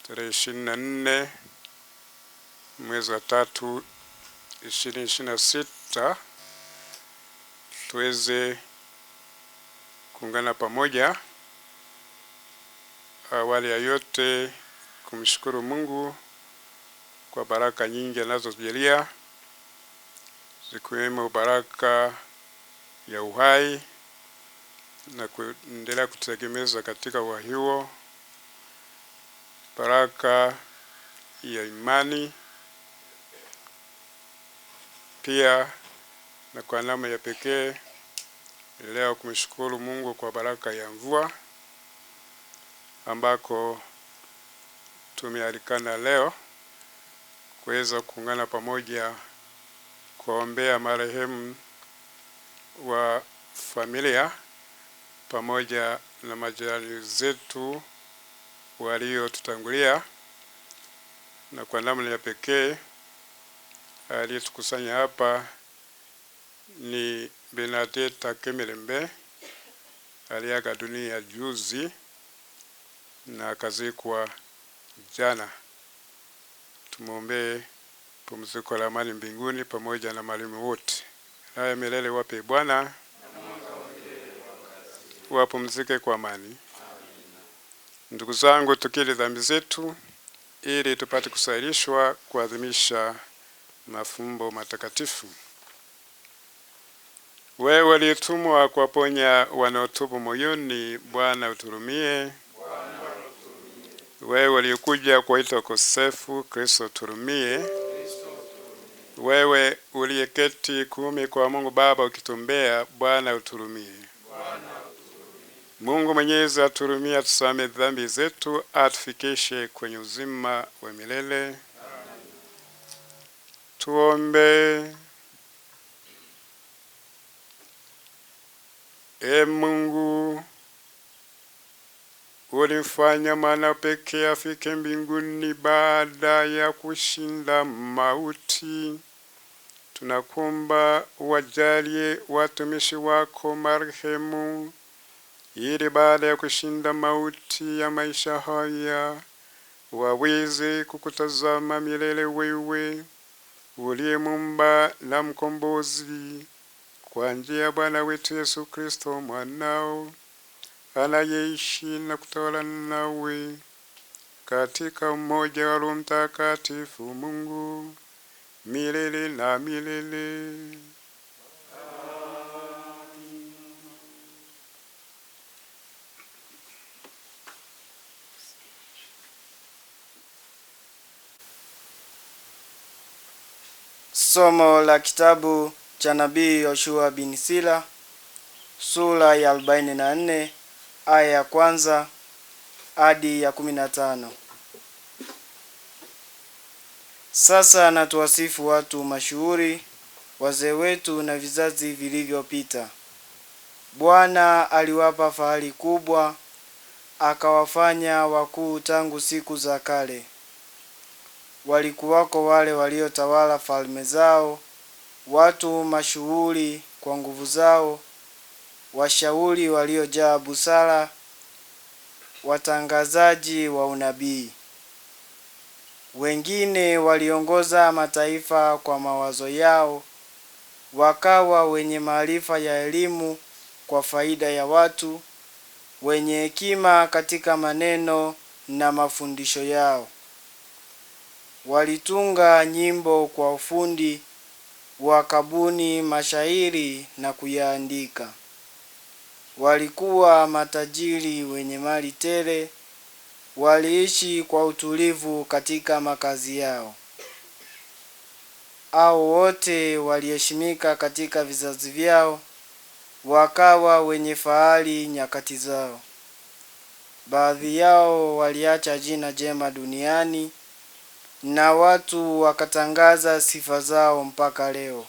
tarehe 24 mwezi wa 3 2026 tuweze kuungana pamoja. Awali ya yote kumshukuru Mungu kwa baraka nyingi anazotujalia, zikiwemo baraka ya uhai na kuendelea kutegemeza katika uhai huo, baraka ya imani pia, na kwa namna ya pekee leo kumshukuru Mungu kwa baraka ya mvua ambako tumealikana leo kuweza kuungana pamoja kuombea marehemu wa familia pamoja na majirani zetu waliotutangulia, na kwa namna ya pekee aliyetukusanya hapa ni Bernadette Kemelembe aliaga dunia juzi na akazikwa jana. Tumuombee pumziko la amani mbinguni pamoja na marehemu wote. Haya milele wape Bwana, wapumzike kwa amani. Ndugu zangu, tukiri dhambi zetu ili tupate kusahilishwa kuadhimisha mafumbo matakatifu. Wewe uliyetumwa kuwaponya wanaotubu moyoni, Bwana uturumie. Wewe uliyekuja kuwaita wakosefu, Kristo uturumie. Wewe uliyeketi kuume kwa Mungu Baba ukituombea, Bwana uturumie. Mungu Mwenyezi aturumie, atusamehe dhambi zetu, atufikishe kwenye uzima wa milele. Tuombe. Mungu, ulimfanya mwana pekee afike mbinguni baada ya kushinda mauti. Tunakuomba wajalie watumishi wako marehemu, ili baada ya kushinda mauti ya maisha haya waweze kukutazama milele wewe uliye Muumba na Mkombozi, kwa njia ya Bwana wetu Yesu Kristo mwanao, anayeishi na kutawala nawe katika umoja wa Roho Mtakatifu Mungu milele na milele. Somo la kitabu cha Nabii Yoshua bin Sila, sura ya 44 aya ya 1 hadi ya 15. Sasa na tuwasifu watu mashuhuri, wazee wetu na vizazi vilivyopita. Bwana aliwapa fahari kubwa, akawafanya wakuu tangu siku za kale. Walikuwako wale waliotawala falme zao, watu mashuhuri kwa nguvu zao, washauri waliojaa busara, watangazaji wa unabii. Wengine waliongoza mataifa kwa mawazo yao, wakawa wenye maarifa ya elimu kwa faida ya watu, wenye hekima katika maneno na mafundisho yao. Walitunga nyimbo kwa ufundi, wakabuni mashairi na kuyaandika. Walikuwa matajiri wenye mali tele, waliishi kwa utulivu katika makazi yao. Hao wote waliheshimika katika vizazi vyao, wakawa wenye fahari nyakati zao. Baadhi yao waliacha jina jema duniani, na watu wakatangaza sifa zao mpaka leo.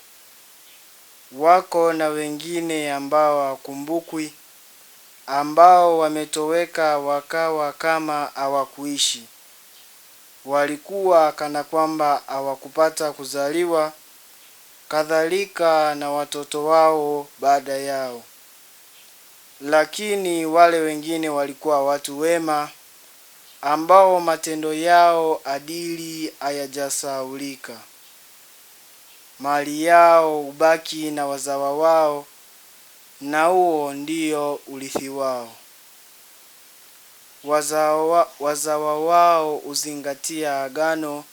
Wako na wengine ambao hawakumbukwi, ambao wametoweka wakawa kama hawakuishi. Walikuwa kana kwamba hawakupata kuzaliwa, kadhalika na watoto wao baada yao. Lakini wale wengine walikuwa watu wema ambao matendo yao adili hayajasahaulika. Mali yao ubaki na wazawa wao, na huo ndio urithi wao. Wazawa wao uzingatia agano,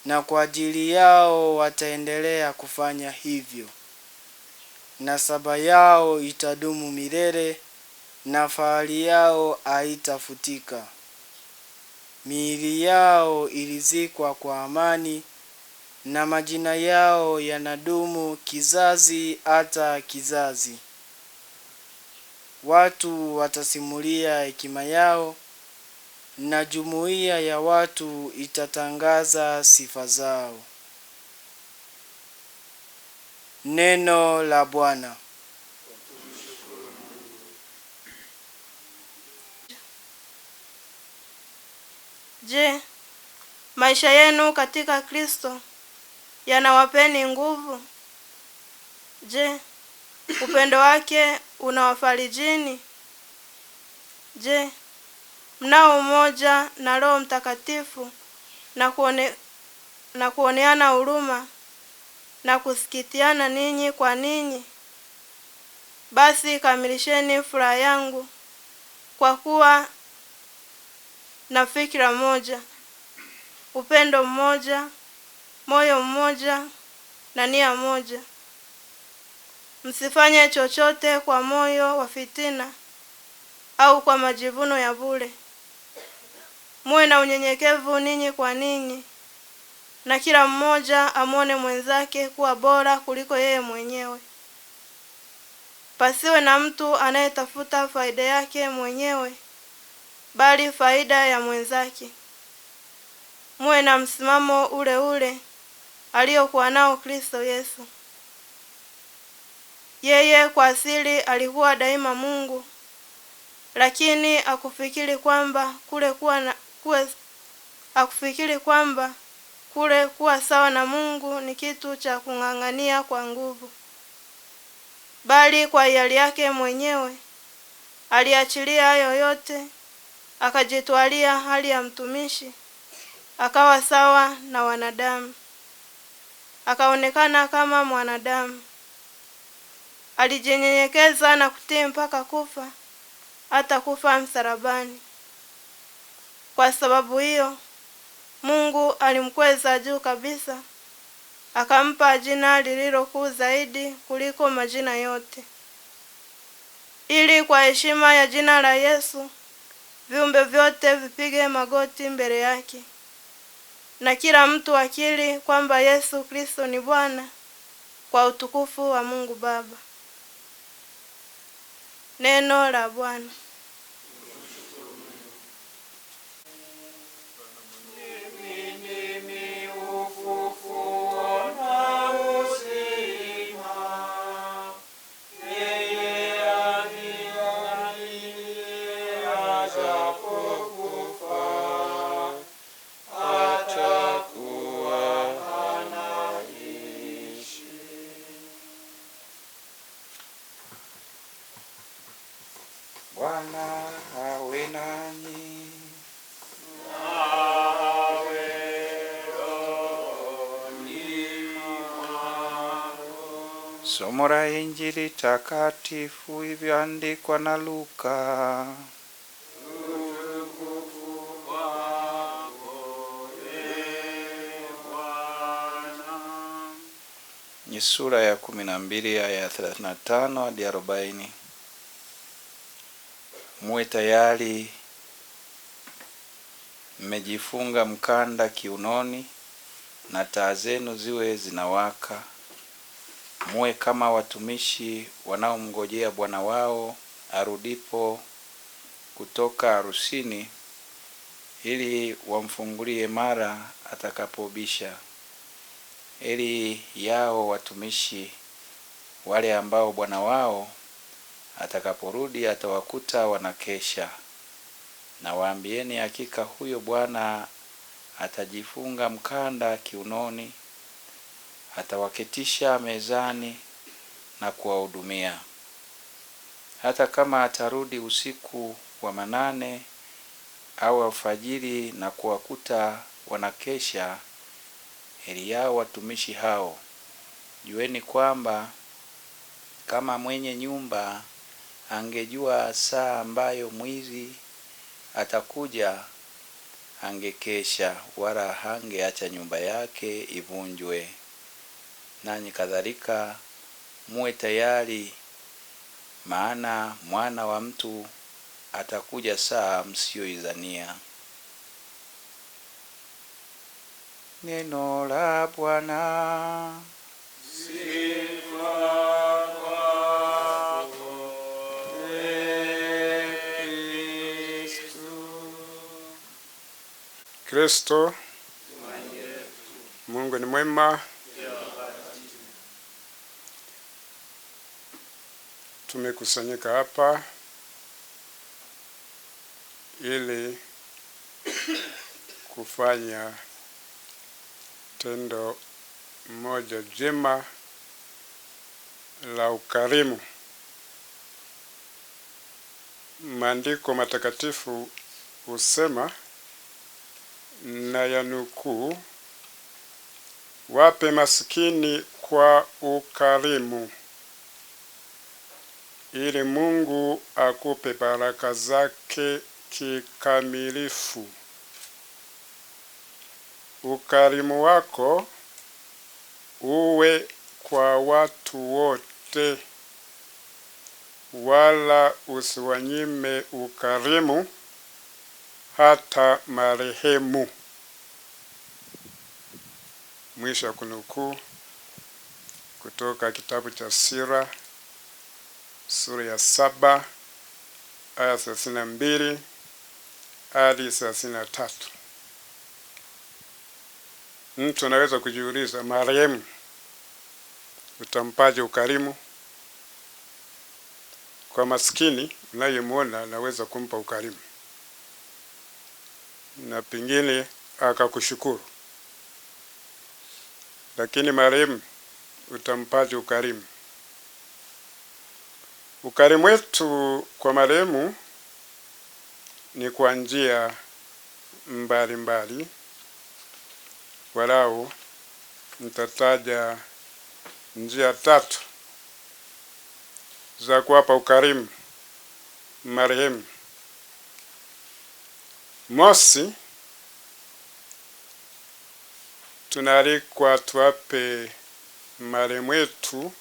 na kwa ajili yao wataendelea kufanya hivyo. Nasaba yao itadumu milele, na fahari yao haitafutika. Miili yao ilizikwa kwa amani, na majina yao yanadumu kizazi hata kizazi. Watu watasimulia hekima yao, na jumuiya ya watu itatangaza sifa zao. Neno la Bwana. Je, maisha yenu katika Kristo yanawapeni nguvu? Je, upendo wake unawafarijini? Je, mnao umoja na Roho Mtakatifu na kuoneana huruma na kusikitiana ninyi kwa ninyi? Basi kamilisheni furaha yangu kwa kuwa na fikira moja, upendo mmoja, moyo mmoja na nia moja. Msifanye chochote kwa moyo wa fitina au kwa majivuno ya bure. Muwe na unyenyekevu ninyi kwa ninyi, na kila mmoja amwone mwenzake kuwa bora kuliko yeye mwenyewe. Pasiwe na mtu anayetafuta faida yake mwenyewe, bali faida ya mwenzake. Muwe na msimamo ule ule aliokuwa nao Kristo Yesu. Yeye kwa asili alikuwa daima Mungu, lakini akufikiri kwamba kule kuwa sawa na Mungu ni kitu cha kung'ang'ania kwa nguvu, bali kwa hiari yake mwenyewe aliachilia hayo yote, akajitwalia hali ya mtumishi, akawa sawa na wanadamu, akaonekana kama mwanadamu. Alijinyenyekeza na kutii mpaka kufa, hata kufa msalabani. Kwa sababu hiyo, Mungu alimkweza juu kabisa, akampa jina lililo kuu zaidi kuliko majina yote, ili kwa heshima ya jina la Yesu viumbe vyote vipige magoti mbele yake, na kila mtu akiri kwamba Yesu Kristo ni Bwana, kwa utukufu wa Mungu Baba. Neno la Bwana. Bwana awe nanyi. Somo la Injili takatifu ilivyoandikwa na Luka. Ni sura ya 12 aya ya 35 hadi 40. Muwe tayari, mmejifunga mkanda kiunoni na taa zenu ziwe zinawaka. Muwe kama watumishi wanaomngojea bwana wao arudipo kutoka harusini, ili wamfungulie mara atakapobisha. Heri yao watumishi wale ambao bwana wao atakaporudi atawakuta wanakesha. Na waambieni, hakika huyo bwana atajifunga mkanda kiunoni, atawaketisha mezani na kuwahudumia. Hata kama atarudi usiku wa manane au alfajiri na kuwakuta wanakesha, heri yao watumishi hao. Jueni kwamba kama mwenye nyumba angejua saa ambayo mwizi atakuja, angekesha, wala hangeacha nyumba yake ivunjwe. Nanyi kadhalika muwe tayari, maana Mwana wa Mtu atakuja saa msiyoizania. Neno la Bwana. Sifa kwako, Kristo. Mungu ni mwema. Tumekusanyika hapa ili kufanya tendo moja jema la ukarimu. Maandiko matakatifu husema, na yanukuu, wape maskini kwa ukarimu, ili Mungu akupe baraka zake kikamilifu. Ukarimu wako uwe kwa watu wote, wala usiwanyime ukarimu hata marehemu. Mwisho wa kunukuu kutoka kitabu cha Sira sura ya 7 aya 32 hadi 33. Mtu anaweza kujiuliza, marehemu utampaje ukarimu? Kwa maskini unayemwona naweza kumpa ukarimu, na pengine akakushukuru. Lakini marehemu utampaje ukarimu? Ukarimu wetu kwa marehemu ni kwa njia mbalimbali. Walau nitataja njia 3 za kuwapa ukarimu marehemu. Mosi, tunaalikwa tuwape marehemu wetu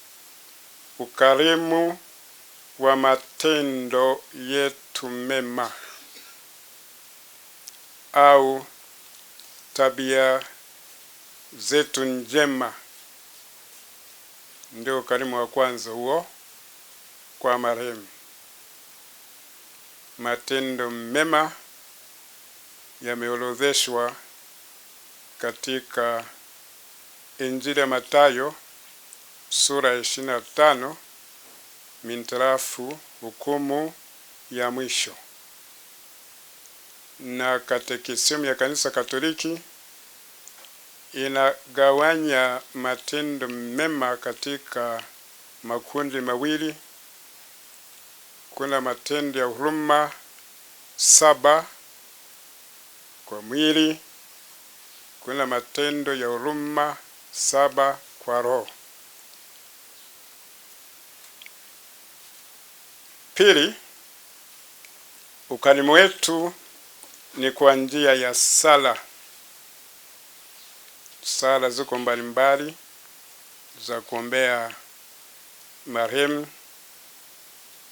ukarimu wa matendo yetu mema au tabia zetu njema. Ndio ukarimu wa kwanza huo kwa marehemu. Matendo mema yameorodheshwa katika Injili ya Mathayo sura ya 25 mintarafu hukumu ya mwisho. Na katekisimu ya Kanisa Katoliki inagawanya matendo mema katika makundi mawili. Kuna matendo ya huruma 7 kwa mwili, kuna matendo ya huruma 7 kwa roho. Pili, ukarimu wetu ni kwa njia ya sala. Sala ziko mbalimbali za kuombea marehemu.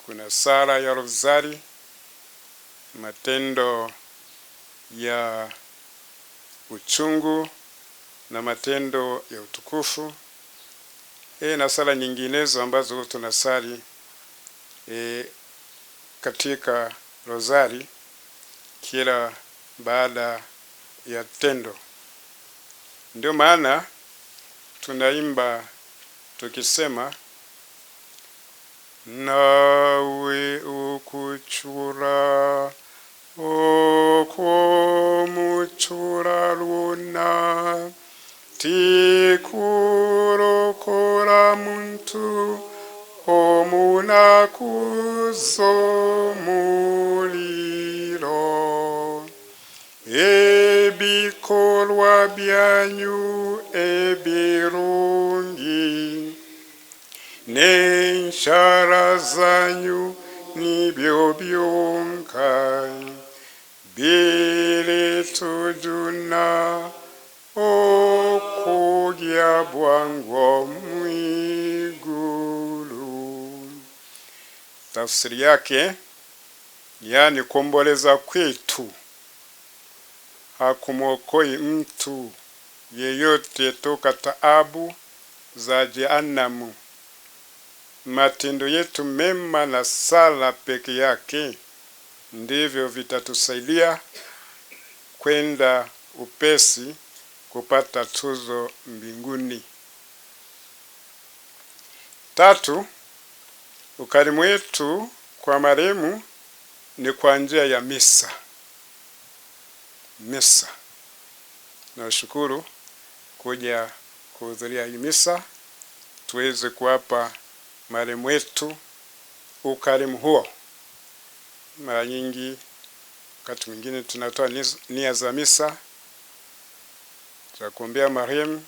Kuna sala ya rozari, matendo ya uchungu na matendo ya utukufu. Na sala nyinginezo ambazo tunasali katika rozari kila baada ya tendo. Ndio maana tunaimba tukisema, nawe ukuchura okumuchura luna tikurokora muntu omuna kuzomuliro. ebikolwa byanyu ebirungi n'enshara zanyu nibyo byonka biritujuna okulya bwangu mwigulu. Tafsiri yake, yani kuomboleza kwetu hakumwokoi mtu yeyote toka taabu za jehanamu. Matendo yetu mema na sala peke yake ndivyo vitatusaidia kwenda upesi kupata tuzo mbinguni. 3, ukarimu wetu kwa marehemu ni kwa njia ya misa. Nashukuru kuja kuhudhuria hii misa, tuweze kuwapa marehemu wetu ukarimu huo. Mara nyingi wakati mwingine tunatoa nia za misa za kuombea marehemu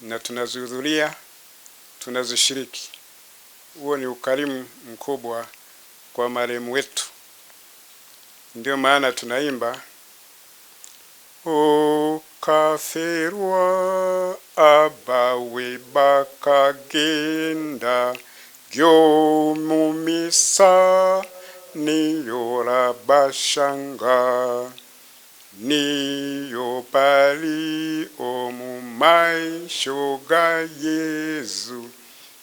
na tunazihudhuria, tunazishiriki. Huo ni ukarimu mkubwa kwa marehemu wetu. Ndio maana tunaimba ukafirwa abawe bakagenda gyomumisa niyora bashanga niyo bali omumaisho ga Yesu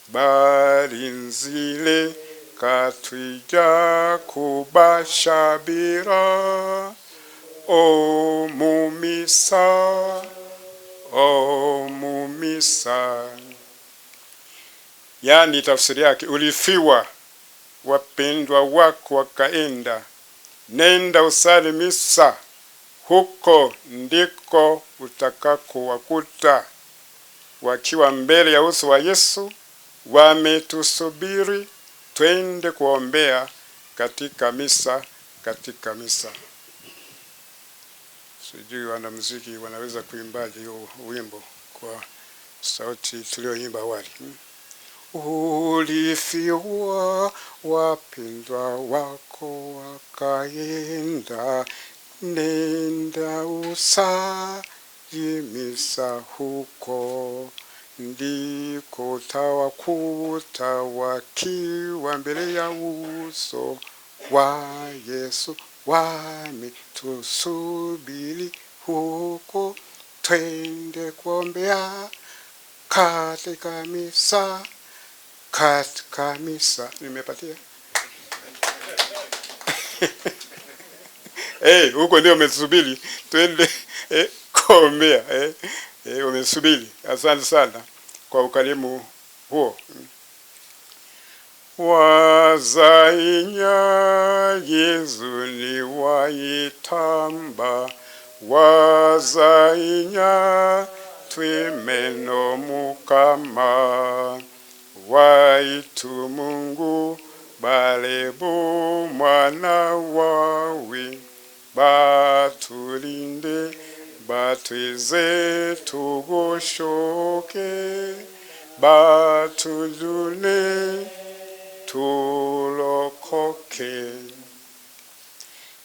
barinzile katwija kubashabira omumisa. Yani tafsiri yake, ulifiwa, wapendwa wako wakaenda, nenda usali misa, huko ndiko utakako wakuta wakiwa mbele ya uso wa Yesu, wametusubiri twende kuombea katika misa. Sijui wanamuziki wanaweza kuimbaje hiyo wimbo kwa sauti tulioimba awali. Ulifiwa, wapendwa wako wakaenda, nenda usali misa, huko ndiko tawakuta wakiwa mbele ya uso wa Yesu, wametusubiri huko, twende kuombea katika misa. Nimepatia? Huko ndio umetusubiri, twende kuombea. Umesubiri. Asante sana kwa ukarimu huo. Wazainya Yesu ni waitamba, wazainya twimeno mukama, waitu Mungu balebu mwana wawe, batulinde batwize tugoshoke, batujune tulokoke.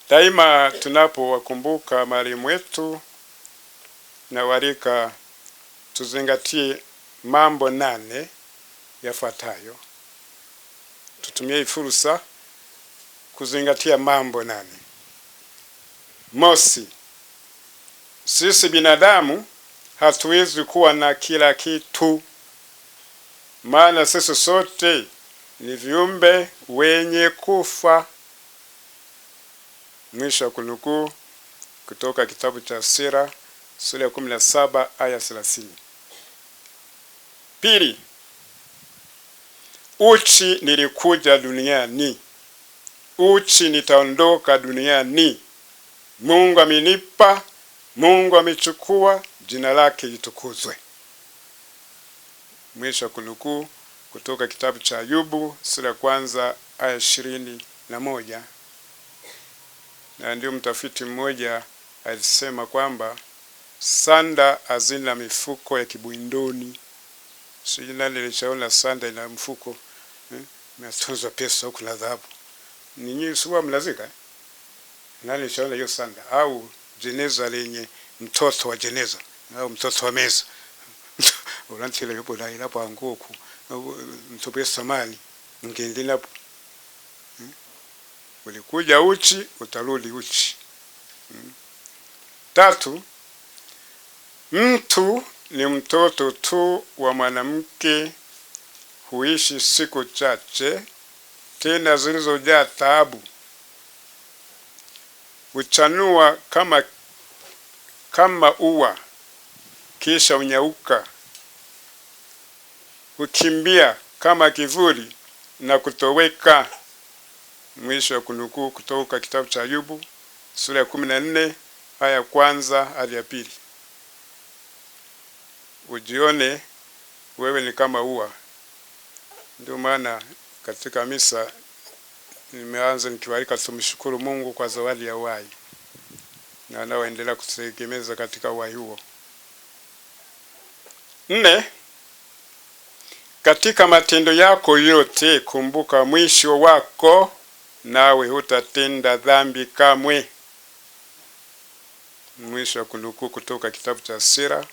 Daima tunapowakumbuka marehemu wetu, na walika tuzingatie mambo 8 yafuatayo. Tutumie fursa kuzingatia mambo 8. Mosi, sisi binadamu hatuwezi kuwa na kila kitu, maana sisi sote ni viumbe wenye kufa. Mwisho kunukuu kutoka kitabu cha Sira sura ya 17 aya 30. Pili, uchi nilikuja duniani, uchi nitaondoka duniani. Mungu amenipa, Mungu amechukua, jina lake litukuzwe. Mwisho kunukuu kutoka kitabu cha Ayubu sura ya 1 aya 21. Na ndio mtafiti mmoja alisema kwamba sanda hazina mifuko ya kibwindoni. Sijui nani alishaona sanda ina mfuko imetunzwa pesa huko na dhahabu. Ninyi sio mnazika? Nani alishaona hiyo sanda? Au jeneza lenye mtoto wa jeneza au mtoto wa meza urantile yupo na ilapo anguku mtope samani ngendina hapo. Ulikuja uchi utarudi uchi. 3, mtu ni mtoto tu wa mwanamke, huishi siku chache tena zilizojaa taabu. Huchanua kama ua kisha unyauka. Hukimbia kama kivuli na kutoweka. Mwisho wa kunukuu kutoka kitabu cha Ayubu sura ya 14 aya ya 1 hadi ya 2. Ujione wewe ni kama ua. Ndio maana katika misa nimeanza nikiwalika tumshukuru Mungu kwa zawadi ya uhai na anaoendelea kutegemeza katika uhai huo. 4, katika matendo yako yote kumbuka mwisho wako, nawe hutatenda dhambi kamwe. Mwisho wa kunukuu kutoka kitabu cha Sira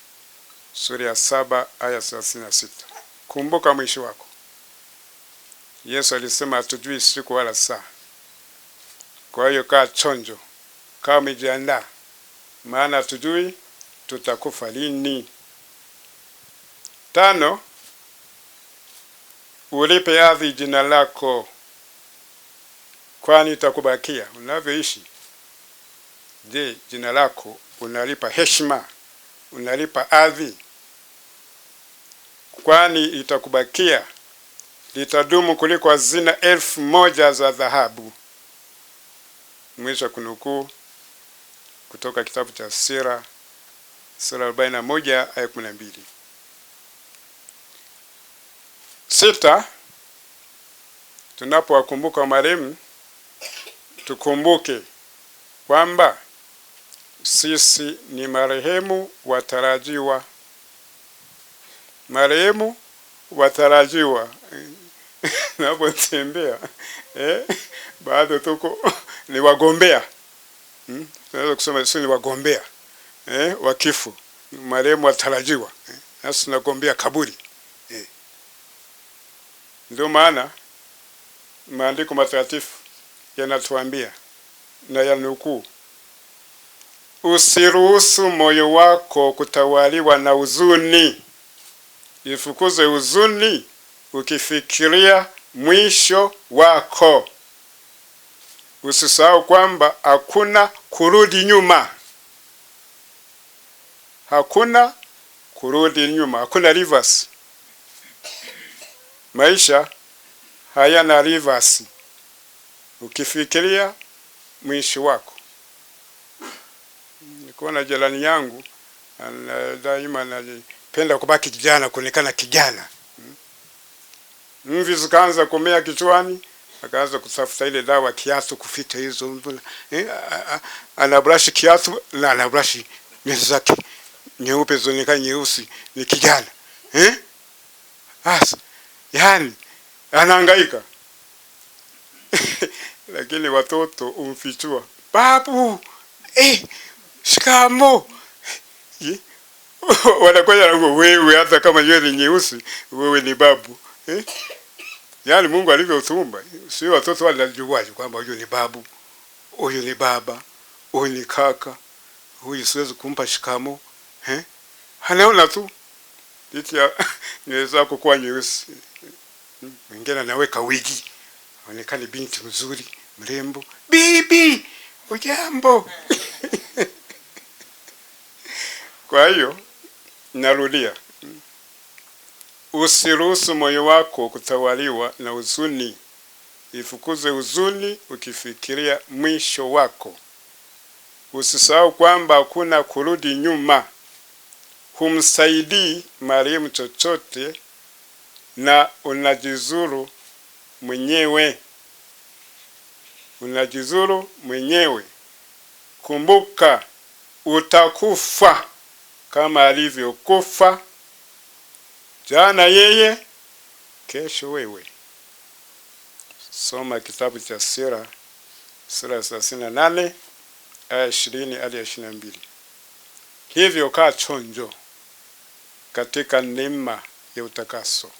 sura ya 7 aya 36. Kumbuka mwisho wako. Yesu alisema hatujui siku wala saa. Kwa hiyo kaa chonjo, kaa umejiandaa, maana hatujui tutakufa lini. 5, ulipe hadhi jina lako, kwani itakubakia unavyoishi. Je, jina lako unalipa heshima, unalipa hadhi? Kwani itakubakia, litadumu kuliko hazina 1000 za dhahabu. Mwisho kunukuu kutoka kitabu cha Sira sura 41 aya 12. 6, tunapowakumbuka marehemu tukumbuke kwamba sisi ni marehemu watarajiwa. Marehemu watarajiwa. Napotembea bado tuko ni wagombea. Tunaweza kusema sisi ni wagombea wa kifo. Marehemu watarajiwa. Sasa tunagombea kaburi. Ndio maana maandiko matakatifu yanatuambia na yanukuu, usiruhusu moyo wako kutawaliwa na huzuni. Ifukuze huzuni ukifikiria mwisho wako. Usisahau kwamba hakuna kurudi nyuma. Hakuna kurudi nyuma, hakuna reverse. Maisha hayana reverse. Ukifikiria mwisho wako. Niko na jirani yangu daima anapenda kubaki kijana, kuonekana kijana. Mvi zikaanza kumea kichwani, akaanza kutafuta ile dawa kiatu kuficha hizo. Ana brush kiatu na ana brush nywele zake nyeupe zionekane nyeusi, ni kijana. Yani anahangaika. Lakini watoto umfichua, babu shikamo. Wanakwenda na wewe, hata kama nywele nyeusi wewe ni babu. Yani Mungu alivyotumba, sio watoto wanajuaje kwamba huyu ni babu, huyu ni baba, huyu ni kaka, huyu siwezi kumpa shikamo. Anaona tu licha nywele zako kwa nyeusi. Mwingine anaweka wigi, aonekane binti mzuri, mrembo. Bibi, ujambo? Kwa hiyo narudia, usiruhusu moyo wako kutawaliwa na huzuni. Ifukuze huzuni ukifikiria mwisho wako. Usisahau kwamba hakuna kurudi nyuma. Humsaidii marehemu chochote na unajizuru mwenyewe. Unajizuru mwenyewe. Kumbuka utakufa kama alivyokufa jana yeye, kesho wewe. Soma kitabu cha Sira sura ya 38 aya 20 hadi 22. Hivyo kaa chonjo katika neema ya utakaso.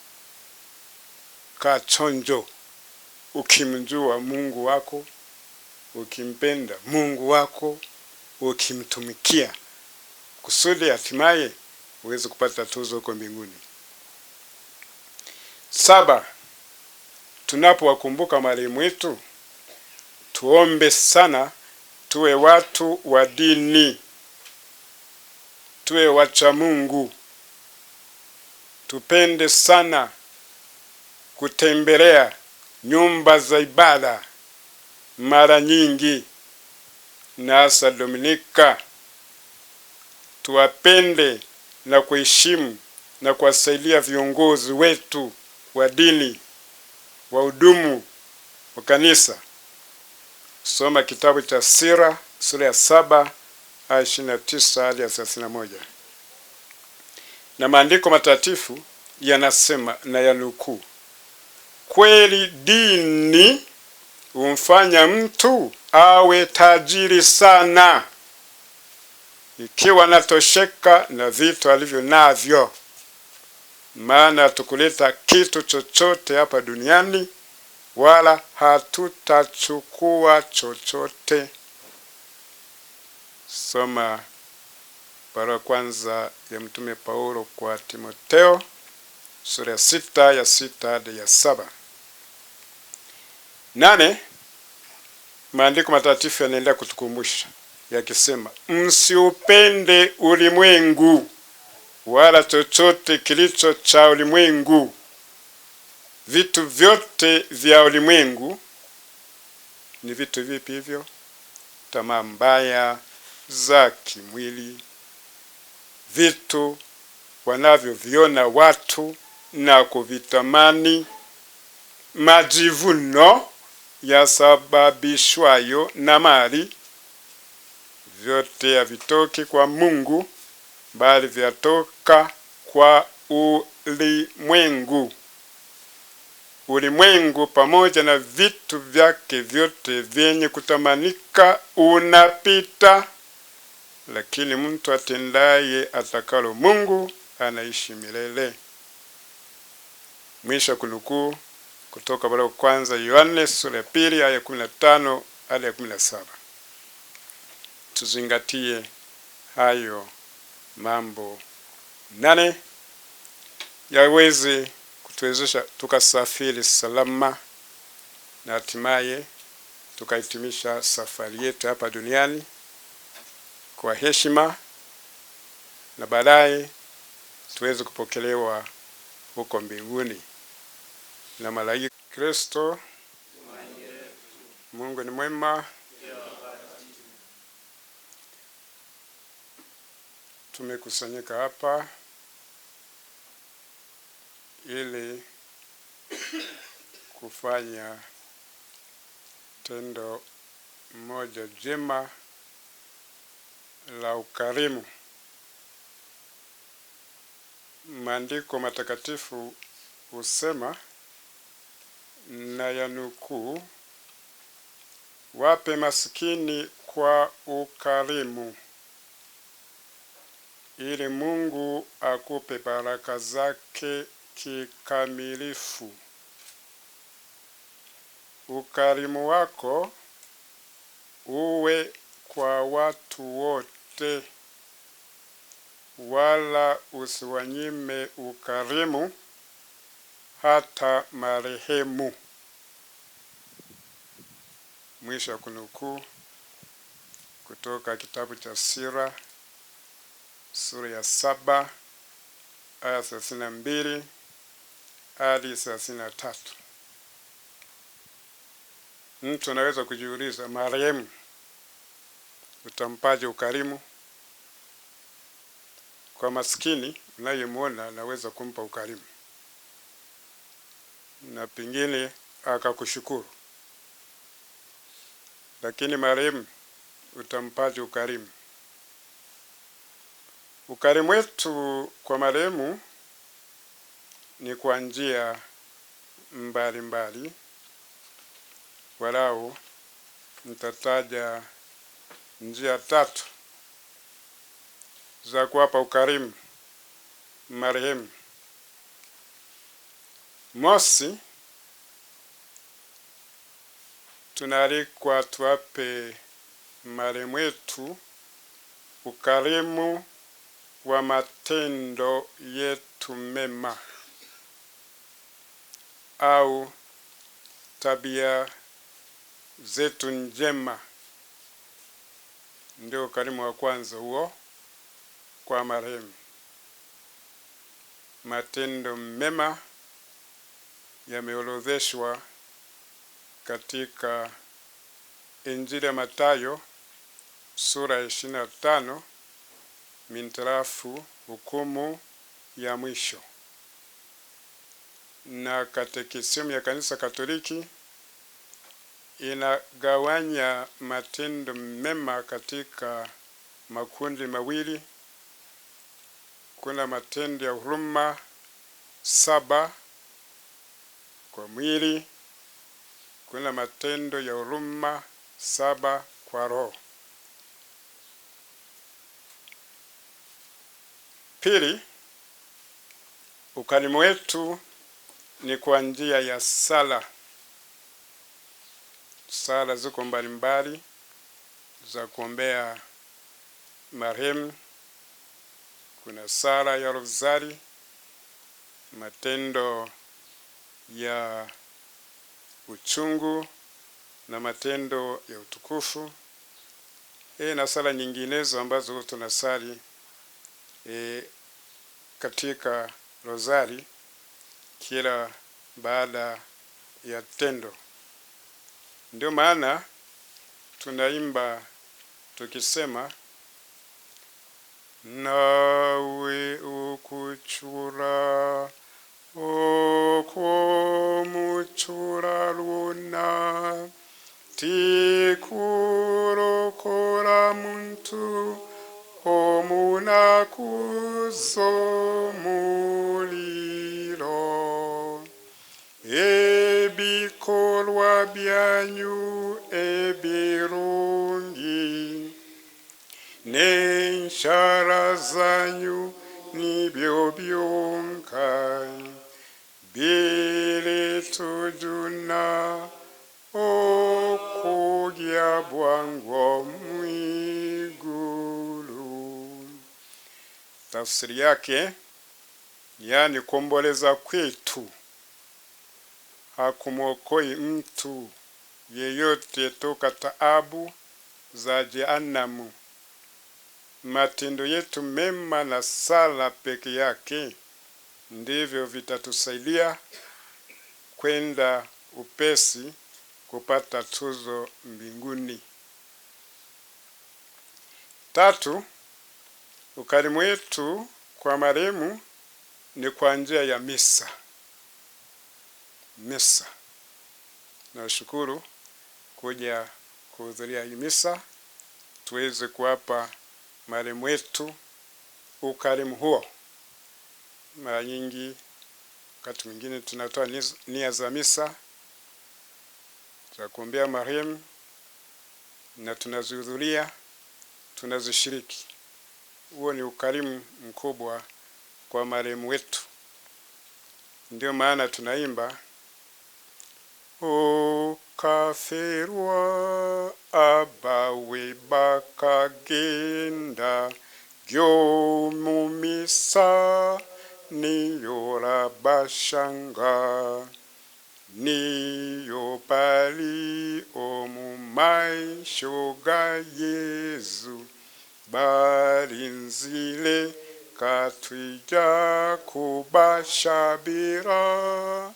Kaa chonjo ukimjua Mungu wako, ukimpenda Mungu wako, ukimtumikia, kusudi hatimaye uweze kupata tuzo huko mbinguni. 7. Tunapowakumbuka marehemu wetu, tuombe sana tuwe watu wa dini, tuwe wacha Mungu. Tupende sana kutembelea nyumba za ibada mara nyingi, na hasa Dominika. Tuwapende na kuheshimu na kuwasaidia viongozi wetu wa dini, wahudumu wa kanisa. Soma kitabu cha Sira sura ya 7 aya 29 hadi 31. Na maandiko matakatifu yanasema, na yanukuu, kweli dini humfanya mtu awe tajiri sana ikiwa natosheka na vitu alivyo navyo, maana tukuleta kitu chochote hapa duniani wala hatutachukua chochote. Soma barua kwanza ya Mtume Paulo kwa Timotheo sura ya 6 ya 6 hadi ya 7. 8. Maandiko matakatifu yanaendelea kutukumbusha yakisema, msiupende ulimwengu wala chochote kilicho cha ulimwengu. Vitu vyote vya ulimwengu ni vitu vipi hivyo? Tamaa mbaya za kimwili, vitu wanavyoviona watu na kuvitamani, majivuno yasababishwayo na mali. Vyote havitoki kwa Mungu, bali vyatoka kwa ulimwengu. Ulimwengu pamoja na vitu vyake vyote vyenye kutamanika unapita, lakini mtu atendaye atakalo Mungu anaishi milele. Mwisho kunukuu kutoka barua kwanza Yohane sura ya 2 aya 15 hadi 17. Tuzingatie hayo mambo 8 yaweze kutuwezesha tukasafiri salama na hatimaye tukahitimisha safari yetu hapa duniani kwa heshima, na baadaye tuweze kupokelewa huko mbinguni na malaika. Kristo, Mungu ni mwema. Tumekusanyika hapa ili kufanya tendo moja jema la ukarimu. Maandiko matakatifu husema, na yanukuu, wape maskini kwa ukarimu, ili Mungu akupe baraka zake kikamilifu. Ukarimu wako uwe kwa watu wote, wala usiwanyime ukarimu hata marehemu. Mwisho kunukuu kutoka kitabu cha Sira sura ya 7 aya 32 hadi 33. Mtu anaweza kujiuliza, marehemu utampaje ukarimu? Kwa maskini unayemwona anaweza kumpa ukarimu na pengine akakushukuru, lakini marehemu utampaje ukarimu? Ukarimu wetu kwa marehemu ni kwa njia mbalimbali. Walau nitataja njia 3 za kuwapa ukarimu marehemu. Mosi, tunaalikwa tuwape marehemu wetu ukarimu wa matendo yetu mema au tabia zetu njema. Ndio ukarimu wa kwanza huo kwa marehemu. Matendo mema yameorodheshwa katika Injili ya Mathayo sura ya 25 mintarafu hukumu ya mwisho, na katekisimu ya Kanisa Katoliki inagawanya matendo mema katika makundi mawili. Kuna matendo ya huruma 7 kwa mwili, kuna matendo ya huruma 7 kwa roho. Pili, ukarimu wetu ni kwa njia ya sala. Sala ziko mbalimbali za kuombea marehemu. Kuna sala ya rozari, matendo ya uchungu na matendo ya utukufu, na sala nyinginezo ambazo tunasali katika rozari kila baada ya tendo. Ndio maana tunaimba tukisema, nawe ukuchura okumuchura luna tikurokora muntu omunakuzomuliro ebikolwa byanyu ebirungi n'enshara zanyu nibyo byonka biritujuna okugya bwangu mwigulu. Tafsiri yake, yani kuomboleza kwetu hakumwokoi mtu yeyote toka taabu za jehanamu. Matendo yetu mema na sala peke yake ndivyo vitatusaidia kwenda upesi kupata tuzo mbinguni. 3, ukarimu wetu kwa marehemu ni kwa njia ya misa. Misa. Nashukuru kuja kuhudhuria hii misa tuweze kuwapa marehemu wetu ukarimu huo. Mara nyingi wakati mwingine tunatoa nia za misa za kuombea marehemu na tunazihudhuria, tunazishiriki. Huo ni ukarimu mkubwa kwa marehemu wetu. Ndio maana tunaimba, okaferwa abawe bakagenda gyomumisa niyora bashanga niyo pali omumaisho ga Yesu balinzile katwija kubashabira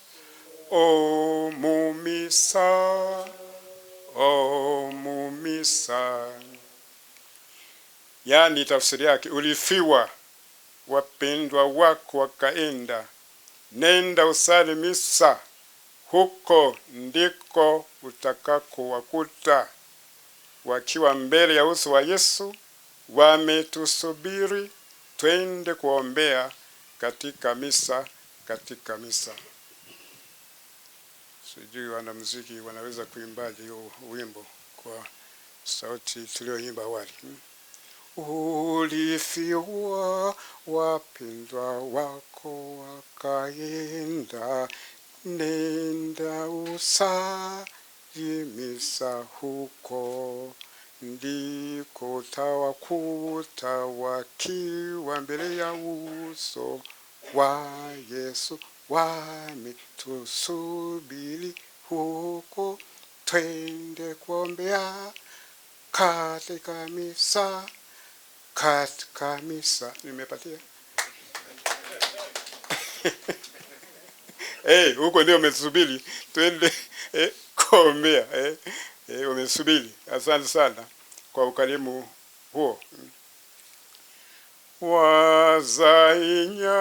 omumisa. Yani tafsiri yake, ulifiwa, wapendwa wako wakaenda, nenda usali misa, huko ndiko utakako wakuta wakiwa mbele ya uso wa Yesu, wametusubiri twende kuombea katika misa. Sijui wanamuziki wanaweza kuimbaje hiyo wimbo kwa sauti tulioimba awali. Ulifiwa wapendwa wako wakaenda, nenda usali misa huko, ndiko utawakuta wakiwa mbele ya uso wa Yesu, wametusubiri huko, twende kuombea katika misa. Nimepatia? Huko ndio umesubiri, twende kuombea. Umesubiri. Asante sana kwa ukarimu huo. Wazainya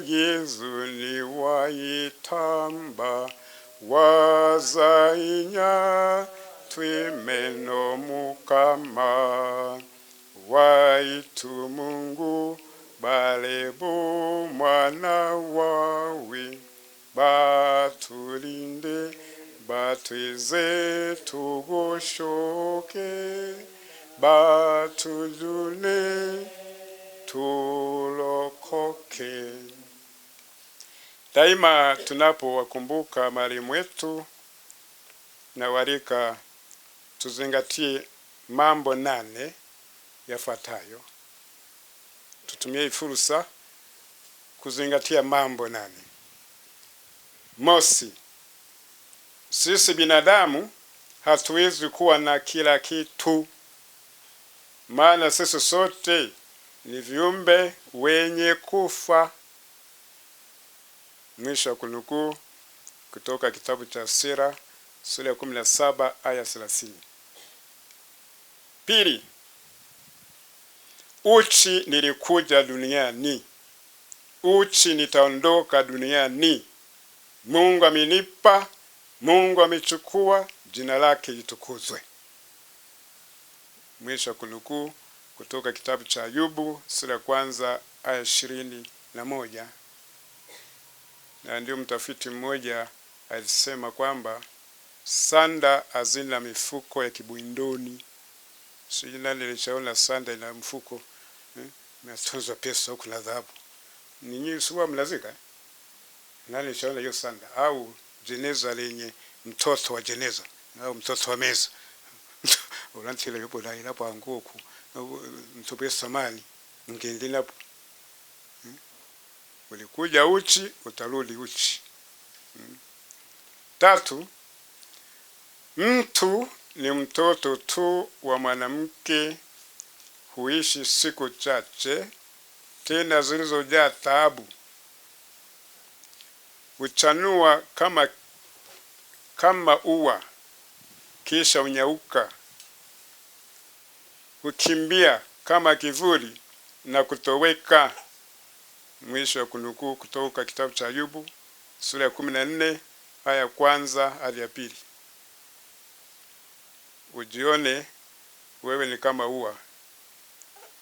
Yesu ni waitamba, wazainya twimeno mukama, waitu Mungu balebu mwana wawe, batulinde batweze tugoshoke, batujune tulokoke. Daima tunapowakumbuka marehemu wetu, na walika tuzingatie mambo 8 yafuatayo. Tutumie fursa kuzingatia mambo 8. Mosi, sisi binadamu hatuwezi kuwa na kila kitu, maana sisi sote ni viumbe wenye kufa. Mwisho kunukuu kutoka kitabu cha Sira sura ya 17 aya 30. Pili, uchi nilikuja duniani, uchi nitaondoka duniani. Mungu amenipa, Mungu amechukua, jina lake litukuzwe. Mwisho kunukuu kutoka kitabu cha Ayubu sura ya 1 aya 21. Na ndio mtafiti mmoja alisema kwamba sanda hazina mifuko ya kibwindoni. Sijui nani alishaona sanda ina mfuko, imetunzwa pesa huko na dhahabu. Ninyi sio mlazika? Nani alishaona hiyo sanda? Au jeneza lenye mtoto wa jeneza au mtoto wa meza. Ulantile yupo na ilapo anguku mtope samani ngende hapo. Ulikuja uchi, utarudi uchi. Tatu, mtu ni mtoto tu wa mwanamke, huishi siku chache, tena zilizojaa taabu. Uchanua kama ua, kisha unyauka. Ukimbia kama kivuli na kutoweka. Mwisho wa kunukuu kutoka kitabu cha Ayubu sura ya 14 aya 1 hadi 2. Ujione wewe ni kama ua.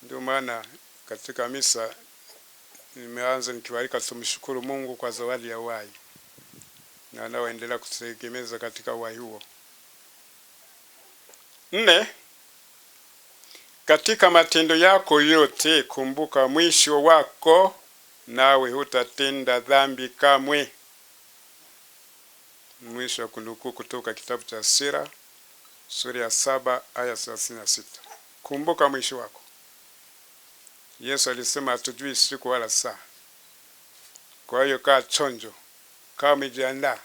Ndio maana katika misa nimeanza nikiwalika tumshukuru Mungu kwa zawadi ya uhai, na anaoendelea kutegemeza katika uhai huo. 4, katika matendo yako yote kumbuka mwisho wako, nawe hutatenda dhambi kamwe. Mwisho wa kunukuu kutoka kitabu cha Sira sura ya 7 aya 36. Kumbuka mwisho wako. Yesu alisema hatujui siku wala saa. Kwa hiyo kaa chonjo, kaa umejiandaa,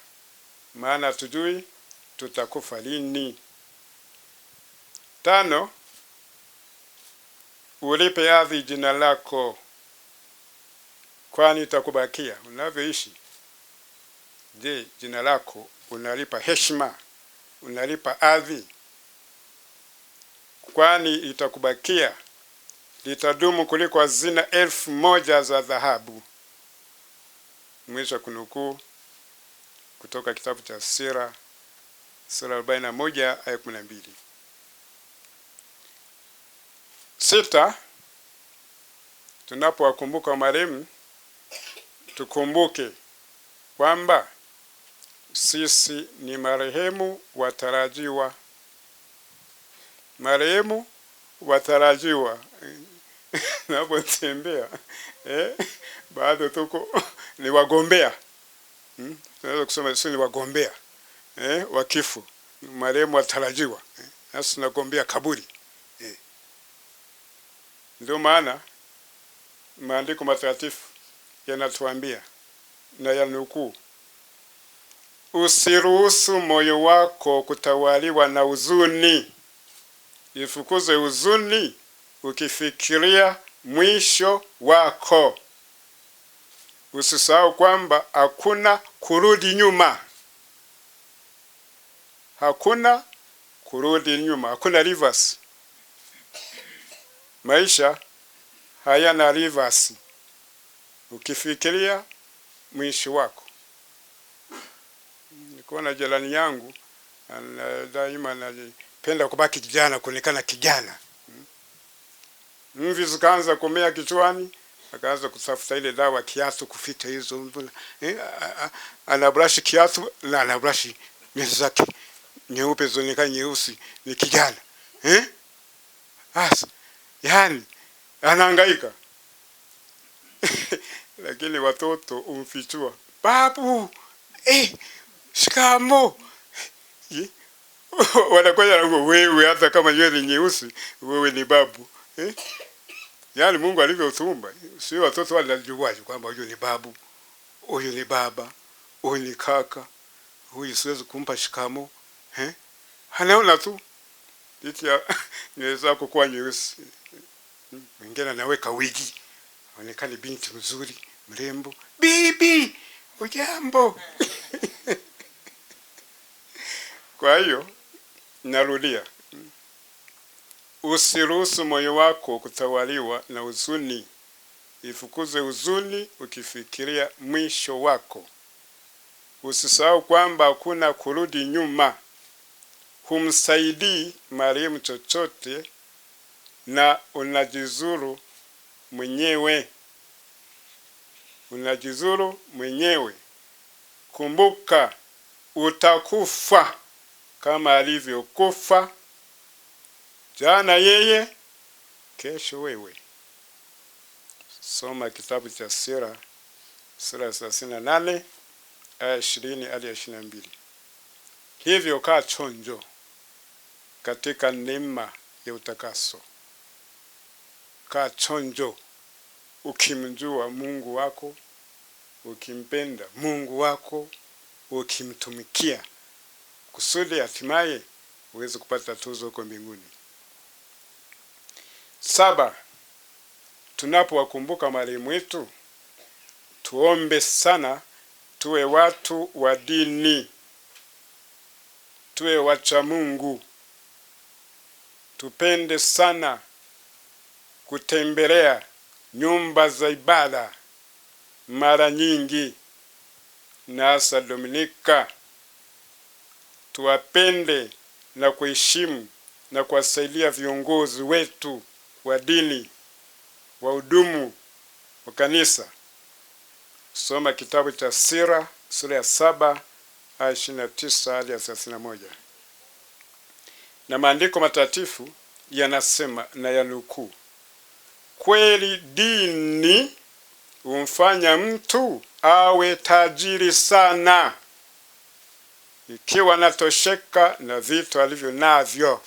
maana hatujui tutakufa lini. 5, ulipe hadhi jina lako, kwani itakubakia unavyoishi. Je, jina lako unalipa heshima, unalipa hadhi? Kwani itakubakia, litadumu kuliko hazina 1000 za dhahabu. Mwisho kunukuu kutoka kitabu cha Sira sura 41 aya 12. 6, tunapowakumbuka marehemu, tukumbuke kwamba sisi ni marehemu watarajiwa. Marehemu watarajiwa. Napotembea bado tuko ni wagombea. Tunaweza kusema sisi ni wagombea wa kifo. Marehemu watarajiwa. Sasa tunagombea kaburi. Ndio maana maandiko matakatifu yanatuambia na yanukuu, usiruhusu moyo wako kutawaliwa na huzuni. Ifukuze huzuni ukifikiria mwisho wako. Usisahau kwamba hakuna kurudi nyuma. Hakuna kurudi nyuma. Hakuna reverse. Maisha hayana reverse. Ukifikiria mwisho wako. Niko na jirani yangu daima anapenda kubaki kijana, kuonekana kijana. Mvi zikaanza kumea kichwani, akaanza kutafuta ile dawa kiatu kuficha hizo. Anabrush kiatu na anabrush nywele zake nyeupe zionekane nyeusi, ni kijana. Yani anahangaika. Lakini watoto umfichua, babu, shikamo. Wanakwenda na wewe, hata kama nywele nyeusi, wewe ni babu. Yani Mungu alivyotumba, sio watoto wanajuaje kwamba huyu ni babu, huyu ni baba, huyu ni kaka, huyu siwezi kumpa shikamo. Anaona tu eti nywele zako kwa nyeusi. Mwingine anaweka wigi, aonekane binti mzuri, mrembo. Bibi, ujambo? Kwa hiyo narudia, usiruhusu moyo wako kutawaliwa na huzuni. Ifukuze huzuni ukifikiria mwisho wako. Usisahau kwamba hakuna kurudi nyuma. Humsaidii marehemu chochote na unajizuru mwenyewe. Unajizuru mwenyewe. Kumbuka utakufa kama alivyokufa jana yeye, kesho wewe. Soma kitabu cha Sira sura 38 aya 20 hadi 22. Hivyo kaa chonjo katika neema ya utakaso. Kaa chonjo ukimjua Mungu wako, ukimpenda Mungu wako, ukimtumikia, kusudi hatimaye uweze kupata tuzo huko mbinguni. 7. Tunapowakumbuka marehemu wetu, tuombe sana, tuwe watu wa dini, tuwe wacha Mungu. Tupende sana kutembelea nyumba za ibada mara nyingi, na hasa Dominika. Tuwapende na kuheshimu na kuwasaidia viongozi wetu wa dini, wahudumu wa kanisa. Soma kitabu cha Sira sura ya 7 aya 29 hadi 31. Na maandiko matakatifu yanasema na yanukuu, kweli dini humfanya mtu awe tajiri sana ikiwa natosheka na vitu alivyo navyo.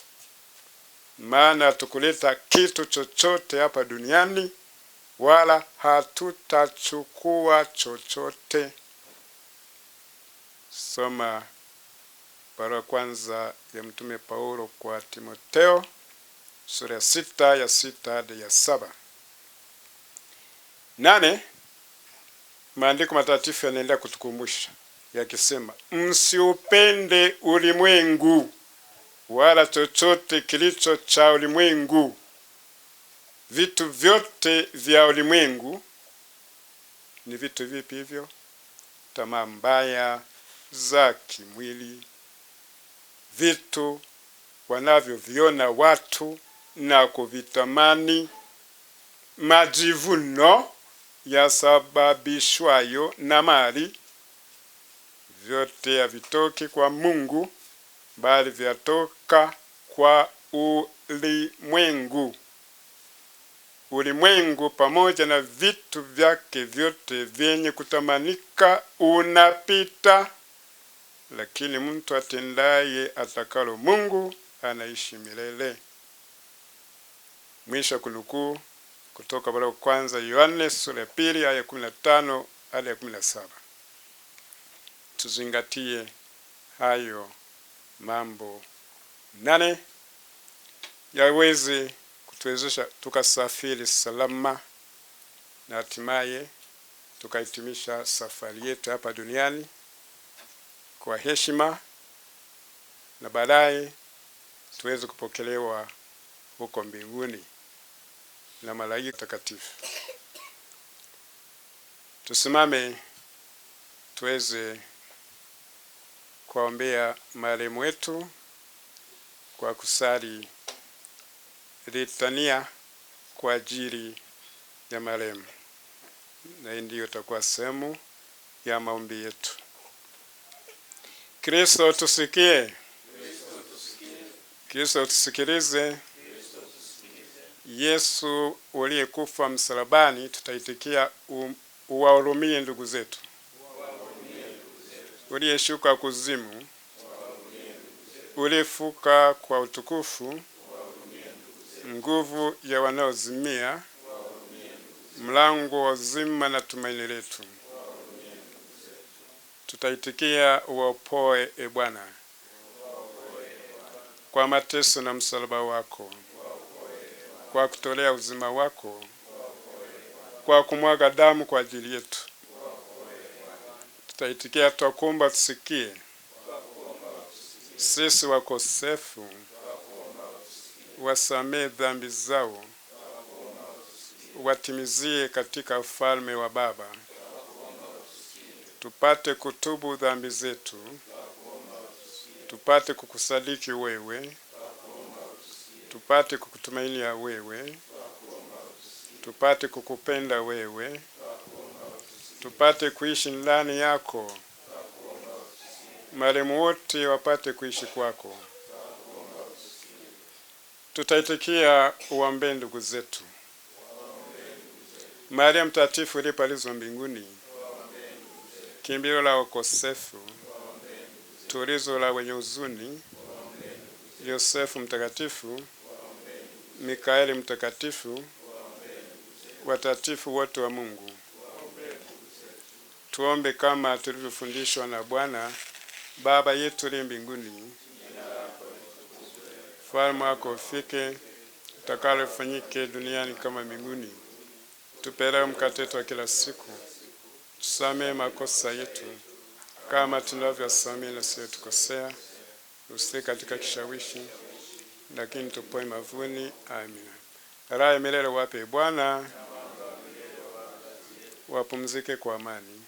Maana tukuleta kitu chochote hapa duniani, wala hatutachukua chochote. Soma barua kwanza ya Mtume Paulo kwa Timotheo sura ya 6 ya 6 hadi ya 7. 8. Maandiko matakatifu yanaendelea kutukumbusha yakisema, msiupende ulimwengu wala chochote kilicho cha ulimwengu. Vitu vyote vya ulimwengu ni vitu vipi hivyo? Tamaa mbaya za kimwili, vitu wanavyoviona watu na kuvitamani, majivuno yasababishwayo na mali, vyote havitoki kwa Mungu, bali vyatoka kwa ulimwengu. Ulimwengu pamoja na vitu vyake vyote vyenye kutamanika unapita, lakini mtu atendaye atakalo Mungu anaishi milele. Mwisho kunukuu kutoka barua kwanza Yohane sura ya 2 aya 15 hadi 17. Tuzingatie hayo mambo 8 yaweze kutuwezesha tukasafiri salama na hatimaye tukahitimisha safari yetu hapa duniani kwa heshima, na baadaye tuweze kupokelewa huko mbinguni na malaika takatifu. Tusimame tuweze kuombea marehemu wetu kwa kusali litania kwa ajili ya marehemu, na ndiyo itakuwa sehemu ya maombi yetu. Kristo tusikie. Kristo tusikilize. Yesu uliyekufa msalabani, tutaitikia uwahurumie ndugu zetu. Uliyeshuka kuzimu, uliyefuka kwa utukufu, nguvu ya wanaozimia, mlango wa uzima na tumaini letu, tutaitikia uwaopoe e Bwana, kwa mateso na msalaba wako, kwa kutolea uzima wako, kwa kumwaga damu kwa ajili yetu. Tutaitikia twakuomba tusikie. Sisi wakosefu, wasamee dhambi zao, watimizie katika ufalme wa Baba. Tupate kutubu dhambi zetu, tupate kukusadiki wewe, tupate kukutumainia wewe, tupate kukupenda wewe, tupate kuishi ndani yako, marehemu wote wapate kuishi kwako. Tutaitikia uwaombee ndugu zetu. Maria Mtakatifu uliyepalizwa mbinguni, kimbilio la wakosefu, tulizo la wenye huzuni, Yosefu mtakatifu, Mikaeli mtakatifu, watatifu wote wa Mungu, tuombe kama tulivyofundishwa na Bwana. Baba yetu uliye mbinguni, ufalme wako ufike, utakalo lifanyike duniani kama mbinguni. Tupe leo mkate wetu wa kila siku. Tusamehe makosa yetu kama tunavyosamehe na sisi tukosea, usitutie katika kishawishi, lakini tupoe mavuni. Amina. Raha ya milele wape Bwana, wapumzike kwa amani.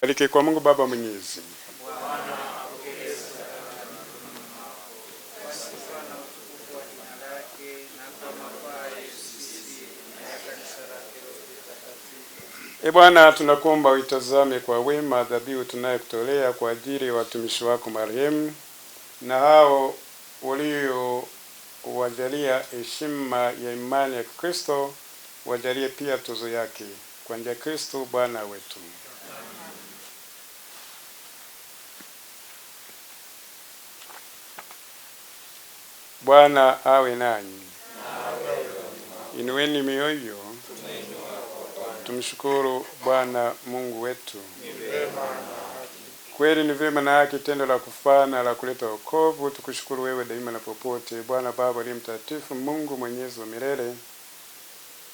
Bariki kwa Mungu Baba Mwenyezi, E Bwana, tunakuomba uitazame kwa wema dhabihu tunayokutolea kwa ajili ya watumishi wako marehemu, na hao waliowajalia heshima ya imani ya Kristo, wajalie pia tuzo yake kwa njia ya Kristo Bwana wetu. Bwana awe nanyi. Inueni mioyo, tumshukuru Bwana Mungu wetu. Kweli ni vyema na haki, tendo la kufana la kuleta wokovu. Tukushukuru wewe daima na popote, Bwana Baba aliye mtakatifu, Mungu mwenyezi wa milele.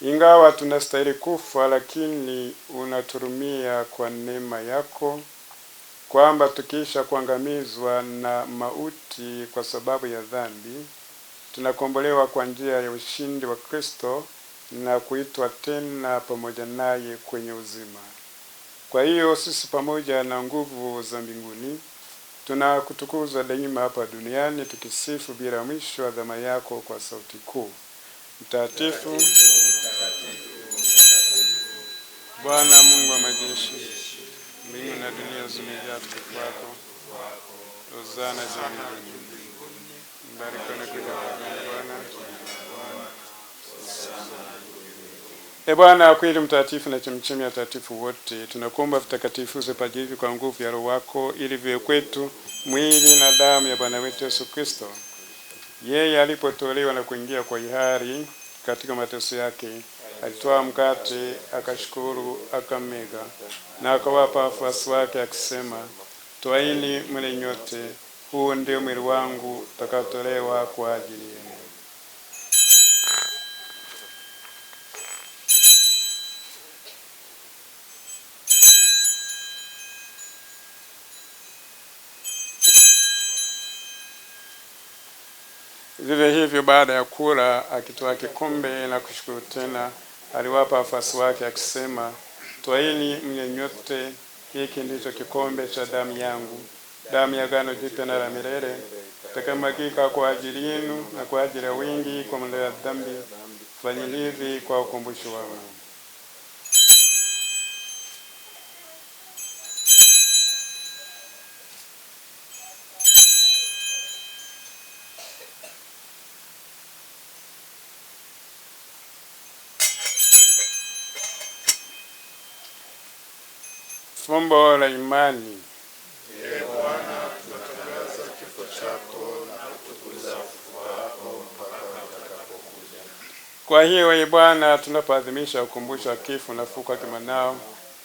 Ingawa tunastahili kufa, lakini unaturumia kwa neema yako, kwamba tukiisha kuangamizwa na mauti kwa sababu ya dhambi, tunakombolewa kwa njia ya ushindi wa Kristo na kuitwa tena pamoja naye kwenye uzima. Kwa hiyo sisi pamoja na nguvu za mbinguni Tunakutukuza daima hapa duniani, tukisifu bila mwisho adhama yako kwa sauti kuu. Mtakatifu, Bwana Mungu wa majeshi, mbingu na dunia zimejaa utukufu wako. Hosana juu mbinguni. Mbarikiwa anakuja kwa Bwana. Bwana kweli mtakatifu na chemchemi ya takatifu wote, tunakuomba vitakatifu vipaji hivi kwa nguvu ya Roho wako, ili viwe kwetu mwili na damu ya Bwana wetu Yesu Kristo. Yeye alipotolewa na kuingia kwa hiari katika mateso yake, alitoa mkate, akashukuru, akamega, na akawapa wafuasi wake akisema, twaini mle nyote, huu ndio mwili wangu utakaotolewa kwa ajili yenu. Vivyo hivyo baada ya kula, akitoa kikombe na kushukuru tena, aliwapa wafuasi wake akisema, twaini mnywe nyote, hiki ndicho kikombe cha damu yangu, damu ya agano jipya na la milele, itakayomwagika kwa ajili yenu na kwa ajili ya wingi kwa ondoleo ya dhambi. Fanyeni hivi kwa ukumbusho wangu. Fumbo la imani. Ee Bwana, tunatangaza kifo chako na kutukuza ufufuo wako mpaka utakapokuja. Kwa hiyo Ee Bwana, tunapoadhimisha ukumbusho wa kifo na ufufuo wake Mwanao,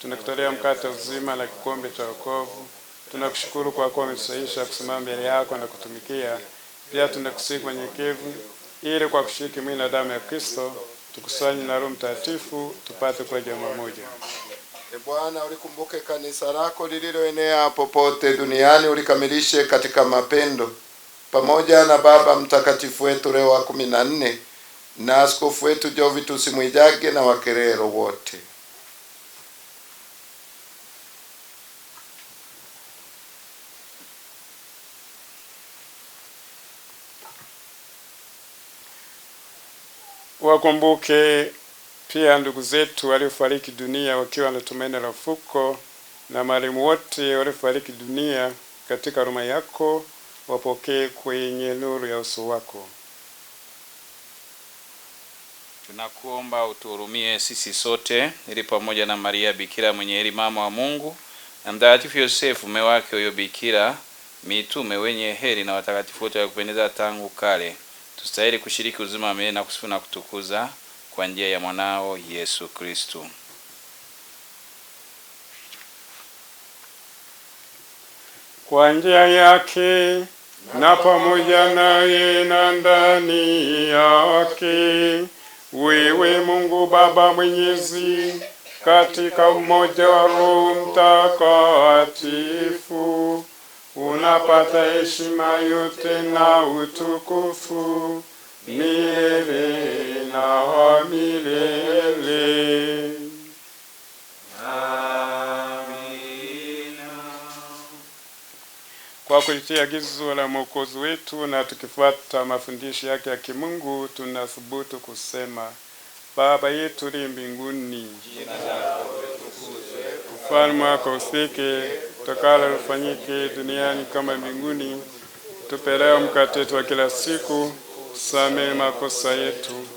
tunakutolea mkate uzima na kikombe cha wokovu. Tunakushukuru kwa kuwa umetusaisha kusimama mbele yako na kutumikia. Pia tunakusihi kwa nyenyekevu, ili kwa kushiriki mwili na damu ya Kristo tukusanye na Roho Mtakatifu tupate kuwa jamaa moja. Ee Bwana, ulikumbuke kanisa lako lililoenea popote duniani, ulikamilishe katika mapendo, pamoja na Baba Mtakatifu wetu Leo wa 14 na askofu wetu Jovitus Mwijage na wakerero wote. Wakumbuke pia ndugu zetu waliofariki dunia wakiwa na tumaini la ufufuko, na marehemu wote waliofariki dunia katika huruma yako, wapokee kwenye nuru ya uso wako. Tunakuomba utuhurumie sisi sote, ili pamoja na Maria Bikira mwenye heri mama wa Mungu na Mtakatifu Yosefu mume wake huyo Bikira, mitume wenye heri na watakatifu wote wa kupendeza tangu kale, tustahili kushiriki uzima wa milele na kusifu na kutukuza kwa njia ya mwanao Yesu Kristo. Kwa njia yake na pamoja naye na ndani yake, wewe Mungu Baba Mwenyezi, katika umoja wa Roho Mtakatifu, unapata heshima yote na utukufu milele na milele. Kwa kulitii agizo la Mwokozi wetu na tukifuata mafundisho yake ya kimungu, tunathubutu kusema: Baba yetu uliye mbinguni, Jina lako litukuzwe, ufalme wako ufike, utakalo lifanyike duniani kama mbinguni. Tupe leo mkate wetu wa kila siku, samehe makosa yetu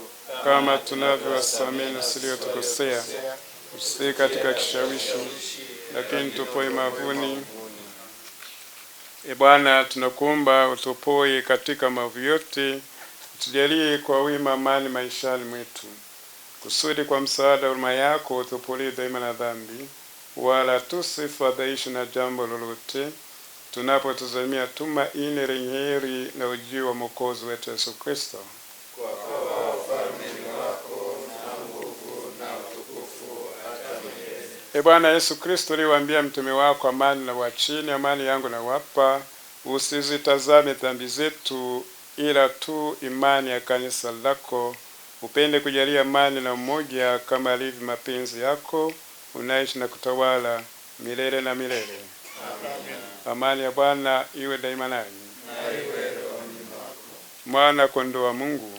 kama tunavyowasamehe na tuliotukosea, usitutie katika kishawishi, lakini tupoe mavuni. Ee Bwana, tunakuomba utupoe katika maovu yote, tujalie kwa wema amani maishani mwetu, kusudi kwa msaada huruma yako utupolie daima na dhambi, wala tusifadhaishwe na jambo lolote, tunapotazamia tumaini lenye heri na ujio wa Mwokozi wetu Yesu Kristo. kwa kuwa ufalme wako na nguvu na utukufu hata milele. Ee Bwana Yesu Kristo, uliwaambia mtume wako, amani na wachini, amani yangu na wapa, usizitazame dhambi zetu ila tu imani ya kanisa lako. Upende kujalia amani na umoja kama alivyo mapenzi yako, unaishi na kutawala milele na milele. Amen. Amani ya Bwana iwe daima nanyi. Mwana kondoo wa Mungu,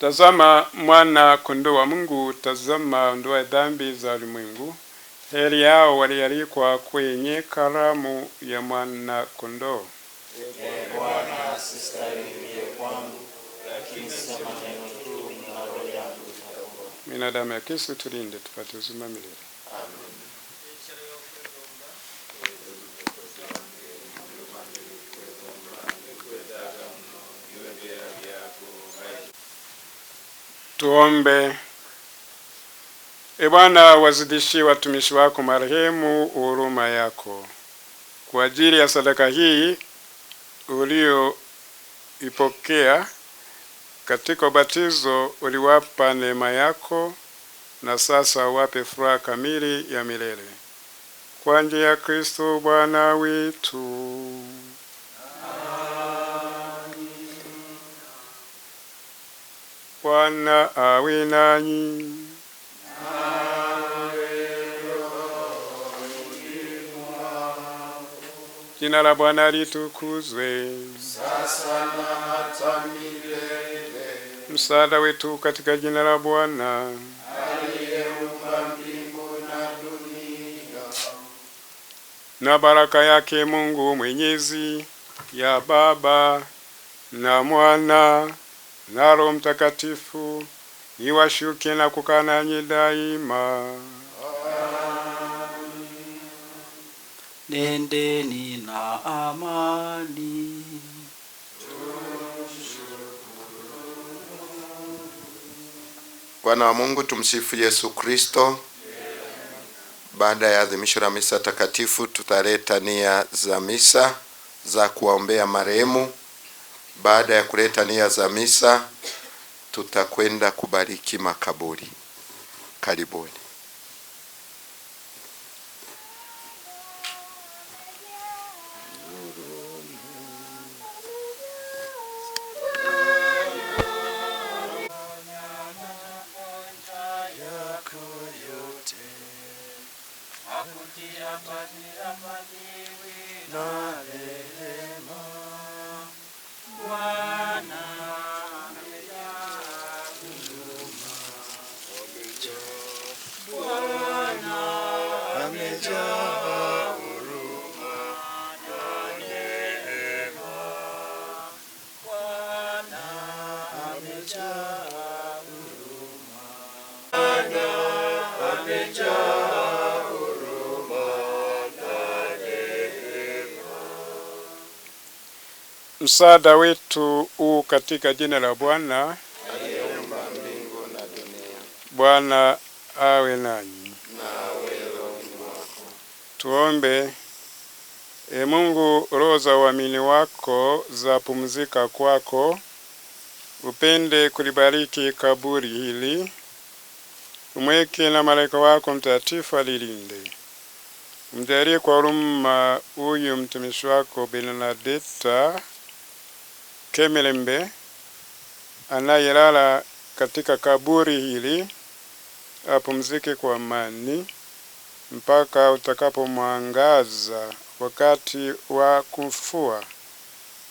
tazama mwana kondoo wa Mungu, tazama ondoa dhambi za ulimwengu. Heri yao walialikwa kwenye karamu ya mwana kondoo. Bwana, sistahili kwangu, lakini sema neno tu na roho yangu itakuwa. Mina damu ya Kristo tulinde tupate uzima milele. Amen. Tuombe. E Bwana, wazidishie watumishi wako marehemu huruma yako. Kwa ajili ya sadaka hii ulioipokea katika ubatizo, uliwapa neema yako, na sasa wape furaha kamili ya milele. Kwa njia ya Kristo Bwana wetu. Bwana awe nanyi. Jina la Bwana litukuzwe. Sasa na hata milele. Msaada wetu katika jina la Bwana Aliyeumba mbingu na dunia. Na baraka yake Mungu Mwenyezi, ya Baba na Mwana na Roho Mtakatifu, iwashuke na kukaa nanyi daima. Nendeni na amani. Bwana wa Mungu, tumsifu Yesu Kristo. Baada ya adhimisho la misa takatifu, tutaleta nia za misa za kuwaombea marehemu. Baada ya kuleta nia za misa, tutakwenda kubariki makaburi. Karibuni. Msaada wetu u katika jina la Bwana Aliyeumba mbingu na dunia. Bwana awe nanyi. Nawe rohoni mwako. Tuombe. E Mungu, roho za waamini wako za pumzika kwako. Upende kulibariki kaburi hili. Umweke na malaika wako mtakatifu alilinde. Mjalie kwa huruma huyu mtumishi wako Bernadetta Kemelembe anayelala katika kaburi hili, apumzike kwa amani mpaka utakapomwangaza wakati wa kufua.